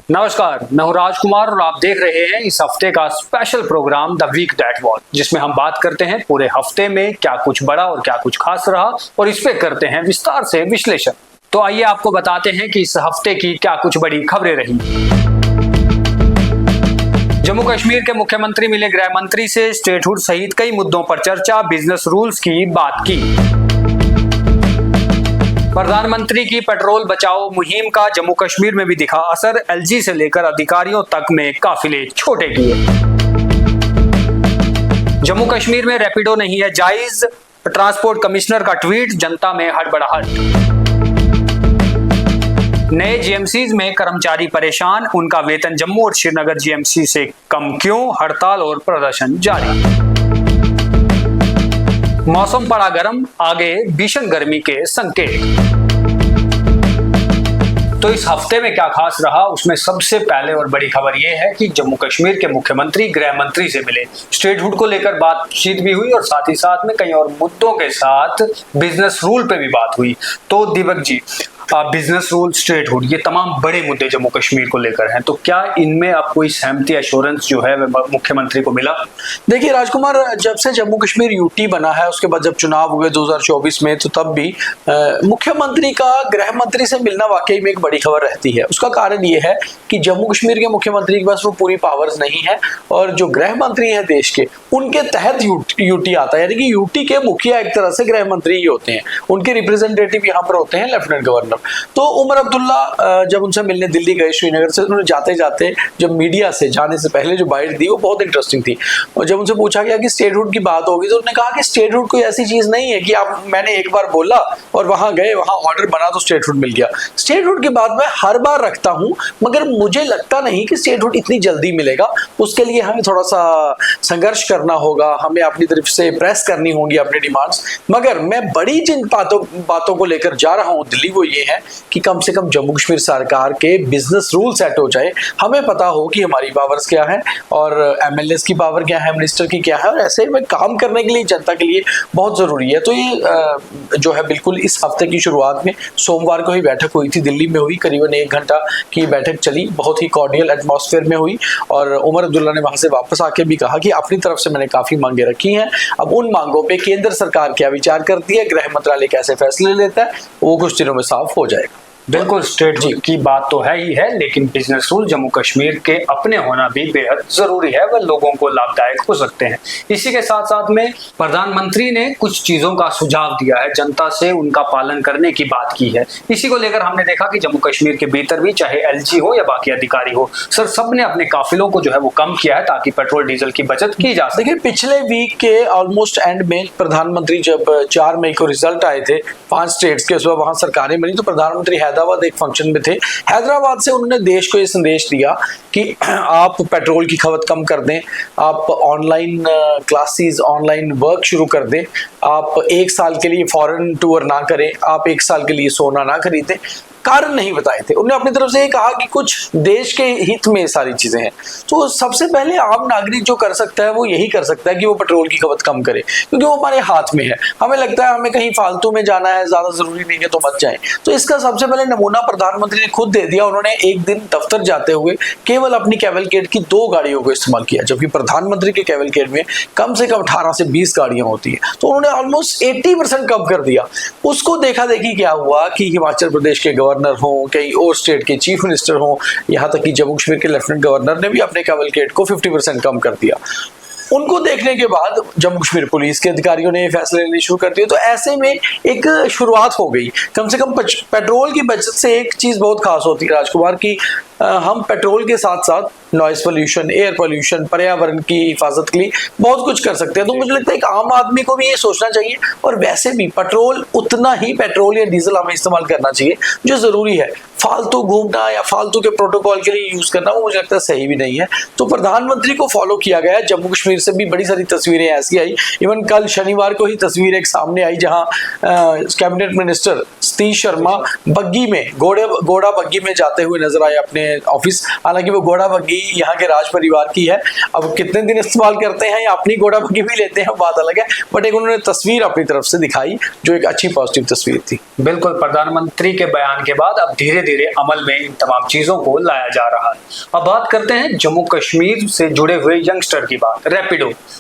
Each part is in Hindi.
नमस्कार, मैं हूं राजकुमार और आप देख रहे हैं इस हफ्ते का special programme the week that watch, जिसमें हम बात करते हैं पूरे हफ्ते में क्या कुछ बड़ा और क्या कुछ खास रहा और इस पे करते हैं विस्तार से विश्लेषण। तो आइए आपको बताते हैं कि इस हफ्ते की क्या कुछ बड़ी खबरें रही। जम्मू कश्मीर के मुख्यमंत्री मिले गृह मंत्री से, स्टेटहुड सहित कई मुद्दों पर चर्चा, बिजनेस रूल्स की बात की। प्रधानमंत्री की पेट्रोल बचाओ मुहिम का जम्मू कश्मीर में भी दिखा असर, एलजी से लेकर अधिकारियों तक में काफिले छोटे किए। जम्मू कश्मीर में रैपिडो नहीं है जायज, ट्रांसपोर्ट कमिश्नर का ट्वीट, जनता में हड़बड़ाहट। नए जीएमसीज में कर्मचारी परेशान, उनका वेतन जम्मू और श्रीनगर जीएमसी से कम क्यों, हड़ताल और प्रदर्शन जारी। मौसम पड़ा गर्म, आगे भीषण गर्मी के संकेत। तो इस हफ्ते में क्या खास रहा, उसमें सबसे पहले और बड़ी खबर यह है कि जम्मू कश्मीर के मुख्यमंत्री गृह मंत्री से मिले, स्टेटहुड को लेकर बातचीत भी हुई और साथ ही साथ में कई और मुद्दों के साथ बिजनेस रूल पे भी बात हुई। तो Deepak ji, business rule, statehood, ये तमाम बड़े मुद्दे जम्मू कश्मीर को लेकर हैं, तो क्या इनमें अब कोई सहमति, एश्योरेंस जो है मुख्यमंत्री को मिला? देखिए राजकुमार, जब से जम्मू कश्मीर यूटी बना है, उसके बाद जब चुनाव हुए 2024 में, तो तब भी मुख्यमंत्री का गृह मंत्री से मिलना वाकई में एक बड़ी खबर रहती है। उसका कारण ये है कि जम्मू कश्मीर के मुख्यमंत्री के पास वो पूरी पावर्स नहीं है और जो गृह मंत्री है देश के, उनके तहत यूटी आता है, यानी कि यूटी के मुखिया एक तरह से गृह मंत्री ही होते हैं, उनके रिप्रेजेंटेटिव यहाँ पर होते हैं लेफ्टिनेंट गवर्नर। तो उमर अब्दुल्ला जब उनसे मिलने दिल्ली गए श्रीनगर से, उन्होंने जाते जाते जब मीडिया से जाने से पहले जो बाइट दी वो बहुत इंटरेस्टिंग थी। और जब उनसे पूछा गया कि स्टेटहुड की बात होगी, तो उन्होंने कहा कि स्टेटहुड कोई ऐसी चीज नहीं है कि आप, मैंने एक बार बोला और वहां गए, वहां ऑर्डर बना तो स्टेटहुड मिल गया। स्टेटहुड की बात मैं हर बार रखता हूं, मगर मुझे लगता नहीं कि स्टेटहुड इतनी जल्दी मिलेगा। उसके लिए हमें थोड़ा सा संघर्ष करना होगा, हमें अपनी तरफ से प्रेस करनी होगी अपनी डिमांड्स। मगर मैं बड़ी जिन बातों को लेकर जा रहा हूं दिल्ली, वो ये है कि कम से कम जम्मू कश्मीर सरकार के बिजनेस रूल सेट हो जाए, हमें पता हो कि हमारी पावर्स क्या है और एमएलएस की पावर क्या है, मिनिस्टर की क्या है, और ऐसे में काम करने के लिए जनता के लिए बहुत जरूरी है। तो ये जो है बिल्कुल इस हफ्ते की शुरुआत में सोमवार को ही बैठक हुई थी, दिल्ली में हुई, करीबन 1 घंटा की बैठक चली, बहुत ही कॉर्डियल एटमॉस्फेयर में हुई। और उमर अब्दुल्ला ने वहां से वापस आके भी कहा कि अपनी तरफ से मैंने काफी मांगे रखी हैं, अब उन मांगों पे केंद्र सरकार क्या विचार करती है, गृह मंत्रालय कैसे फैसले लेता है, वो कुछ दिनों में साफ हो जाएगा। बिल्कुल, स्टेटहुड की बात तो है ही है, लेकिन बिजनेस रूल जम्मू कश्मीर के अपने होना भी बेहद जरूरी है, वह लोगों को लाभदायक हो सकते हैं। इसी के साथ साथ में प्रधानमंत्री ने कुछ चीजों का सुझाव दिया है, जनता से उनका पालन करने की बात की है। इसी को लेकर हमने देखा कि जम्मू कश्मीर के भीतर भी, चाहे एलजी हो या बाकी अधिकारी हो, सर सबने अपने काफिलों को जो है वो कम किया है ताकि पेट्रोल डीजल की बचत की जा सके। देखिए, पिछले वीक के ऑलमोस्ट एंड में प्रधानमंत्री जब 4 मई को रिजल्ट आए थे 5 स्टेट्स के, उसमें वहां सरकारें बनी, तो प्रधानमंत्री हैदराबाद एक फंक्शन में थे। हैदराबाद से उन्होंने देश को ये संदेश दिया कि आप पेट्रोल की खपत कम कर दें, आप ऑनलाइन क्लासेस, ऑनलाइन वर्क शुरू कर दें, आप 1 साल के लिए फॉरेन टूर ना करें, आप 1 साल के लिए सोना ना खरीदें। कारण नहीं बताए थे उन्होंने, अपनी तरफ से ये कहा कि कुछ देश के हित में सारी चीजें हैं। तो सबसे पहले आम नागरिक जो कर सकता है वो यही कर सकता है कि वो पेट्रोल की खपत कम करे, क्योंकि वो हमारे हाथ में है। हमें लगता है हमें कहीं फालतू में जाना है, ज्यादा जरूरी नहीं है तो मत जाए। तो इसका सबसे पहले नमूना प्रधानमंत्री ने खुद दे दिया। उन्होंने एक दिन दफ्तर जाते हुए केवल अपनी कैवलकेड की 2 गाड़ियों को इस्तेमाल किया, जबकि प्रधानमंत्री के कैवलकेड में कम से कम 18 से 20 गाड़ियां होती है। तो उन्होंने ऑलमोस्ट 80% कम कर दिया। उसको देखा देखी क्या हुआ कि हिमाचल प्रदेश के गवर्नर हो, कई और स्टेट के चीफ मिनिस्टर हो, यहाँ तक कि जम्मू कश्मीर के लेफ्टिनेंट गवर्नर ने भी अपने कैवलकेड को 50% कम कर दिया। उनको देखने के बाद जम्मू कश्मीर पुलिस के अधिकारियों ने फैसले लेने शुरू कर दिए। तो ऐसे में एक शुरुआत हो गई। कम से कम पेट्रोल की बचत से एक चीज बहुत खास होती है राजकुमार की, हम पेट्रोल के साथ साथ नॉइज पोल्यूशन, एयर पोल्यूशन, पर्यावरण की हिफाजत के लिए बहुत कुछ कर सकते हैं। तो मुझे लगता है एक आम आदमी को भी ये सोचना चाहिए, और वैसे भी पेट्रोल उतना ही, पेट्रोल या डीजल हमें इस्तेमाल करना चाहिए जो जरूरी है। फालतू घूमना या फालतू के प्रोटोकॉल के लिए यूज करना वो मुझे लगता है सही भी नहीं है। तो प्रधानमंत्री को फॉलो किया गया। जम्मू कश्मीर से भी बड़ी सारी तस्वीरें ऐसी आई, इवन कल शनिवार को ही तस्वीर एक सामने आई जहां कैबिनेट मिनिस्टर सतीश शर्मा बग्गी में घोड़ा बग्गी में जाते हुए नजर आए अपने ऑफिस। हालांकि वो घोड़ा बग्गी यहाँ के राज परिवार की है, अब कितने दिन इस्तेमाल करते हैं या अपनी घोड़ा बग्गी भी लेते हैं बात अलग है, बट एक उन्होंने तस्वीर अपनी तरफ से दिखाई जो एक अच्छी पॉजिटिव तस्वीर थी। बिल्कुल, प्रधानमंत्री के बयान के बाद अब धीरे धीरे अमल में इन तमाम चीजों को लाया जा रहा है। अब बात करते हैं जम्मू कश्मीर से जुड़े हुए यंगस्टर की बात।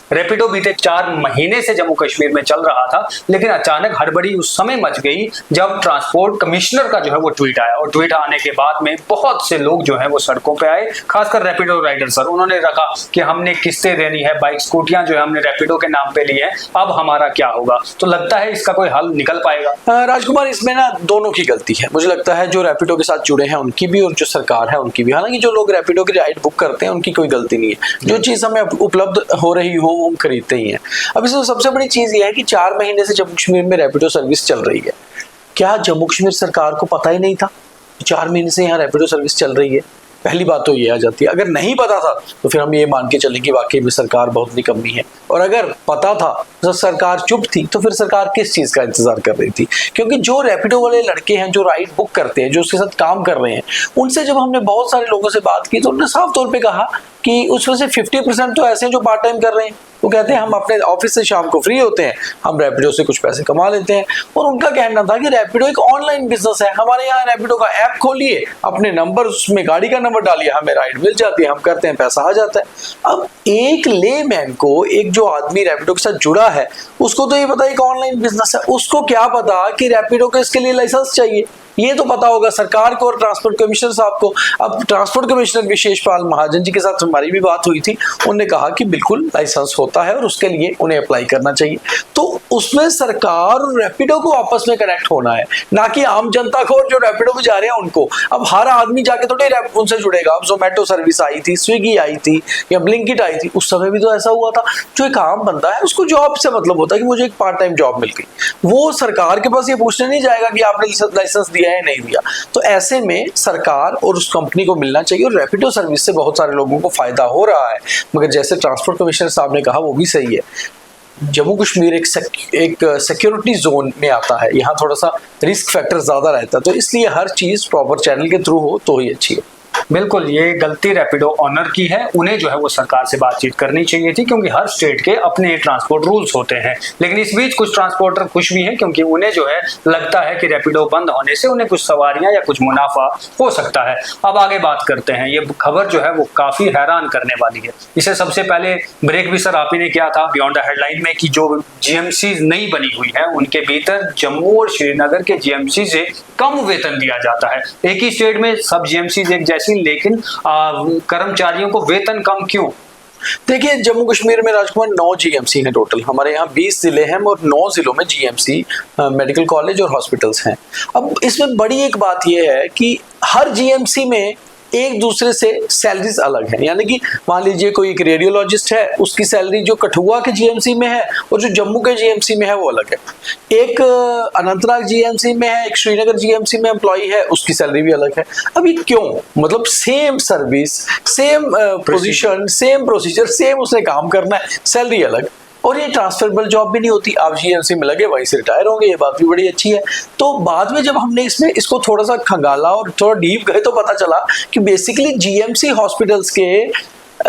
रैपिडो बीते 4 महीने से जम्मू कश्मीर में चल रहा था, लेकिन अचानक हड़बड़ी उस समय मच गई जब ट्रांसपोर्ट कमिश्नर का जो है वो ट्वीट आया, और ट्वीट आने के बाद में बहुत से लोग जो है वो सड़कों पे आए, खासकर रैपिडो राइडर सर। उन्होंने रखा कि हमने किस्तें देनी है, बाइक स्कूटियां जो है हमने रैपिडो के नाम पे ली है, अब हमारा क्या होगा। तो लगता है इसका कोई हल निकल पाएगा। राजकुमार, इसमें ना दोनों की गलती है मुझे लगता है, जो रैपिडो के साथ जुड़े हैं उनकी भी और जो सरकार है उनकी भी। हालांकि जो लोग रैपिडो की राइड बुक करते हैं उनकी कोई गलती नहीं है, जो चीज हमें उपलब्ध हो रही हो वो हम खरीदते ही हैं। अब इसमें सबसे बड़ी चीज ये है कि 4 महीने से जम्मू कश्मीर में रैपिडो सर्विस चल रही है। क्या जम्मू कश्मीर सरकार को पता ही नहीं था 4 महीने से यहाँ रैपिडो सर्विस चल रही है? पहली बात तो ये आ जाती है। अगर नहीं पता था तो फिर हम ये मान के चलें कि वाकई में सरकार बहुत निकम्मी है, और अगर पता था तो सरकार चुप थी, तो फिर सरकार किस चीज का इंतजार कर रही थी? क्योंकि जो रैपिडो वाले लड़के हैं जो राइड बुक करते हैं, जो उसके साथ काम कर रहे हैं, उनसे जब हमने बहुत सारे लोगों से बात की तो उन्होंने साफ तौर पे कहा कि उसमें से 50% तो ऐसे हैं जो पार्ट टाइम कर रहे हैं। वो कहते हैं हम अपने ऑफिस से शाम को फ्री होते हैं, हम रैपिडो से कुछ पैसे कमा लेते हैं। और उनका कहना था कि रैपिडो एक ऑनलाइन बिजनेस है, हमारे यहाँ रैपिडो का ऐप खोलिए, अपने नंबर उसमें गाड़ी का नंबर डालिए, हमें राइड मिल जाती है, हम करते हैं, पैसा आ जाता है। अब एक लेमैन को, एक जो आदमी रैपिडो के साथ जुड़ा है, उसको तो ये पता है एक ऑनलाइन बिजनेस है, उसको क्या पता कि रैपिडो को इसके लिए लाइसेंस चाहिए। ये तो पता होगा सरकार को और ट्रांसपोर्ट कमिश्नर साहब को। अब ट्रांसपोर्ट कमिश्नर विशेष पाल महाजन जी के साथ हमारी भी बात हुई थी, उन्होंने कहा कि बिल्कुल लाइसेंस होता है और उसके लिए उन्हें अप्लाई करना चाहिए। तो उसमें सरकार और रैपिडो को आपस में कनेक्ट होना है, ना कि आम जनता को और जो रैपिडो में जा रहे हैं उनको। अब हर आदमी जाके थोड़ी उनसे जुड़ेगा। अब जोमेटो सर्विस आई थी, स्विगी आई थी या ब्लिंकिट आई थी, उस समय भी तो ऐसा हुआ था। जो एक आम बंदा है उसको जॉब से मतलब होता है कि मुझे एक पार्ट टाइम जॉब मिल गई, वो सरकार के पास ये पूछने नहीं जाएगा कि आपने लाइसेंस दिया है नहीं दिया। तो ऐसे में सरकार और उस कंपनी को मिलना चाहिए, और रैपिडो सर्विस से बहुत सारे लोगों को फायदा हो रहा है। मगर जैसे ट्रांसपोर्ट कमिश्नर साहब ने कहा वो भी सही है, जम्मू कश्मीर एक सिक्योरिटी जोन में आता है, यहाँ थोड़ा सा रिस्क फैक्टर ज्यादा रहता है, तो इसलिए हर चीज प्रॉपर चैनल के थ्रू हो तो ही अच्छी है। बिल्कुल, ये गलती रैपिडो ऑनर की है, उन्हें जो है वो सरकार से बातचीत करनी चाहिए थी, क्योंकि हर स्टेट के अपने ट्रांसपोर्ट रूल्स होते हैं। लेकिन इस बीच कुछ ट्रांसपोर्टर खुश भी हैं, क्योंकि उन्हें जो है लगता है कि रैपिडो बंद होने से उन्हें कुछ सवारियां या कुछ मुनाफा हो सकता है। अब आगे बात करते हैं, ये खबर जो है वो काफी हैरान करने वाली है। इसे सबसे पहले ब्रेक भी सर आप ही ने किया था बियॉन्ड द हेडलाइन में, कि जो जीएमसी नई बनी हुई है उनके भीतर जम्मू और श्रीनगर के जीएमसी से कम वेतन दिया जाता है। एक ही स्टेट में सब जीएमसी एक जैसी, लेकिन कर्मचारियों को वेतन कम क्यों? देखिए, जम्मू कश्मीर में राजकुमार 9 जीएमसी हैं टोटल। हमारे यहाँ 20 जिले हैं और 9 जिलों में जीएमसी मेडिकल कॉलेज और हॉस्पिटल्स हैं। अब इसमें बड़ी एक बात यह है कि हर जीएमसी में एक दूसरे से सैलरीज अलग है। यानी कि मान लीजिए कोई एक रेडियोलॉजिस्ट है, उसकी सैलरी जो कठुआ के जीएमसी में है और जो जम्मू के जीएमसी में है वो अलग है। एक अनंतनाग जीएमसी में है, एक श्रीनगर जीएमसी में एम्प्लॉय है, उसकी सैलरी भी अलग है। अब ये क्यों? मतलब same service, same position, same procedure, same उसने काम करना है, सैलरी अलग। और ये ट्रांसफरेबल जॉब भी नहीं होती, आप जीएमसी में लगे वहीं से रिटायर होंगे, ये बात भी बड़ी अच्छी है। तो बाद में जब हमने इसको थोड़ा सा खंगाला और थोड़ा डीप गए तो पता चला कि बेसिकली जीएमसी हॉस्पिटल्स के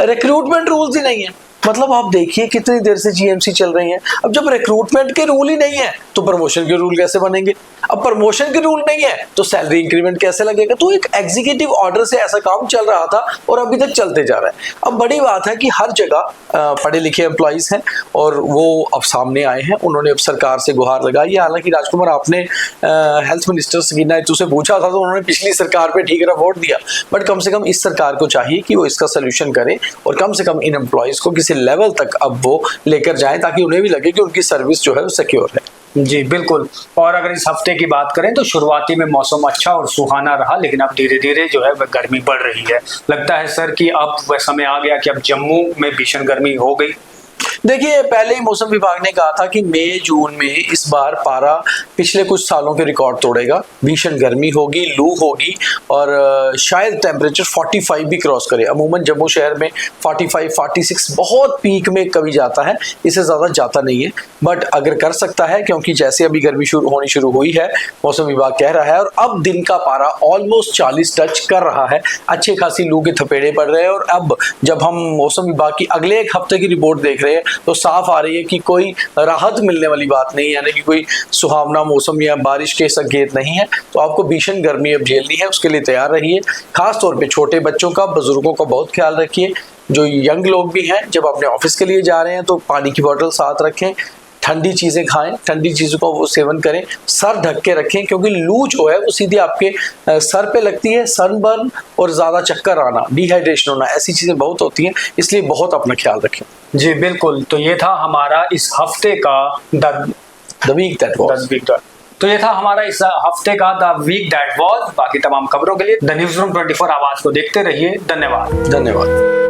रिक्रूटमेंट रूल्स ही नहीं है। मतलब आप देखिए कितनी देर से जीएमसी चल रही हैं। अब जब रिक्रूटमेंट के रूल ही नहीं है तो प्रमोशन के रूल कैसे बनेंगे? अब प्रमोशन के रूल नहीं है तो सैलरी इंक्रीमेंट कैसे लगेगा? तो एक एग्जीक्यूटिव ऑर्डर से ऐसा काम चल रहा था और अभी तक चलते जा रहा है। अब बड़ी बात है कि हर जगह पढ़े लिखे एम्प्लॉइज हैं और वो अब सामने आए हैं, उन्होंने अब सरकार से गुहार लगाई है। हालांकि राजकुमार, आपने हेल्थ मिनिस्टर सकीना इत्तू से पूछा था तो उन्होंने पिछली सरकार पे ठीक रिपोर्ट दिया, बट कम से कम इस सरकार को चाहिए कि वो इसका सोल्यूशन करे और कम से कम इन एम्प्लॉइज को किसी लेवल तक अब वो लेकर जाए, ताकि उन्हें भी लगे कि उनकी सर्विस जो है वो सिक्योर है। जी बिल्कुल। और अगर इस हफ्ते की बात करें तो शुरुआती में मौसम अच्छा और सुहाना रहा, लेकिन अब धीरे धीरे जो है वह गर्मी बढ़ रही है। लगता है सर कि अब वह समय आ गया कि अब जम्मू में भीषण गर्मी हो गई। देखिए, पहले ही मौसम विभाग ने कहा था कि मई जून में इस बार पारा पिछले कुछ सालों के रिकॉर्ड तोड़ेगा, भीषण गर्मी होगी, लू होगी और शायद टेम्परेचर 45 भी क्रॉस करे। अमूमन जम्मू शहर में 45, 46 बहुत पीक में कभी जाता है, इससे ज़्यादा जाता नहीं है। बट अगर कर सकता है, क्योंकि जैसे अभी गर्मी होनी शुरू हुई है, मौसम विभाग कह रहा है, और अब दिन का पारा ऑलमोस्ट 40 टच कर रहा है, अच्छे खासी लू के थपेड़े पड़ रहे हैं। और अब जब हम मौसम विभाग की अगले एक हफ्ते की रिपोर्ट देख रहे हैं तो साफ आ रही है कि कोई राहत मिलने वाली बात नहीं है, यानी कि कोई सुहावना मौसम या बारिश के संकेत नहीं है। तो आपको भीषण गर्मी अब झेलनी है, उसके लिए तैयार रहिए। खास तौर पे छोटे बच्चों का, बुजुर्गों का बहुत ख्याल रखिए। जो यंग लोग भी हैं, जब अपने ऑफिस के लिए जा रहे हैं तो पानी की बोतल साथ रखें, ठंडी चीज़ें खाएं, ठंडी चीज़ों का वो सेवन करें, सर ढक के रखें, क्योंकि लू जो है वो सीधी आपके सर पे लगती है। सनबर्न और ज़्यादा चक्कर आना, डिहाइड्रेशन होना, ऐसी चीज़ें बहुत होती हैं, इसलिए बहुत अपना ख्याल रखें। जी बिल्कुल, तो ये था हमारा इस हफ्ते का द वीक दैट वाज। तो ये था हमारा इस हफ्ते का द वीक दैट वाज। बाकी तमाम खबरों के लिए द न्यूज़ रूम 24 आवाज को देखते रहिए। धन्यवाद।